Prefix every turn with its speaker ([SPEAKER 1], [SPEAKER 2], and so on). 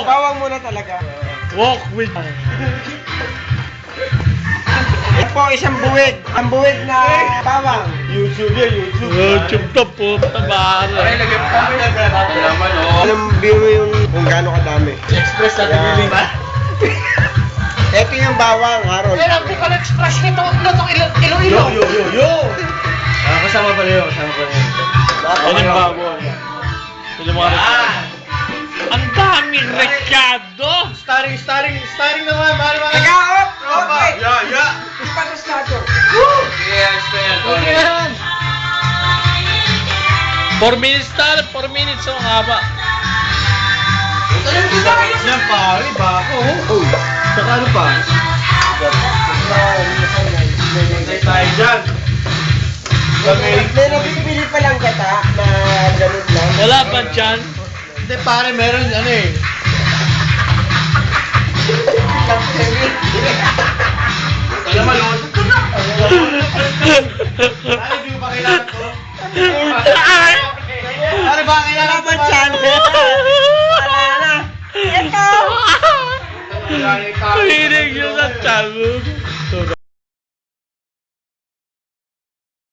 [SPEAKER 1] Bawang muna talaga.
[SPEAKER 2] Walk with...
[SPEAKER 1] Ito po, isang buwig. Ang buwig na bawang. YouTube yan, YouTube.
[SPEAKER 2] YouTube to po, tabara.
[SPEAKER 3] Ay, lagyan pa kami naman, oh.
[SPEAKER 1] Alam, biro yung kung gaano kadami.
[SPEAKER 3] Express natin yung ba?
[SPEAKER 1] Ito yung bawang, Harold.
[SPEAKER 4] Pero ang Bicol Express nito, lutong Iloilo.
[SPEAKER 3] Yo! Kasama pala yun, kasama pala yun.
[SPEAKER 2] Ano yung baboy? Ano yung mga ang daming rekado!
[SPEAKER 3] Starring naman, mahal mga...
[SPEAKER 1] Nag-aop! Okay!
[SPEAKER 3] Yeah!
[SPEAKER 1] Ispatostado.
[SPEAKER 3] Yes, man.
[SPEAKER 4] Okay yan.
[SPEAKER 2] 4 minutes na, 4 minutes ang haba.
[SPEAKER 3] Yan, pare, bako.
[SPEAKER 1] Uy.
[SPEAKER 3] Saka ano pa? Say tayo dyan.
[SPEAKER 1] May nabibili pa lang kita na ganun lang.
[SPEAKER 2] Wala ba dyan?
[SPEAKER 3] Hindi, pare, meron ano eh. Alam mo, load. Pare, di mo pa kailangan to? Pare, ba kailangan
[SPEAKER 1] Wala ba dyan? Wala na. Ito!
[SPEAKER 2] Hinig yun sa channel.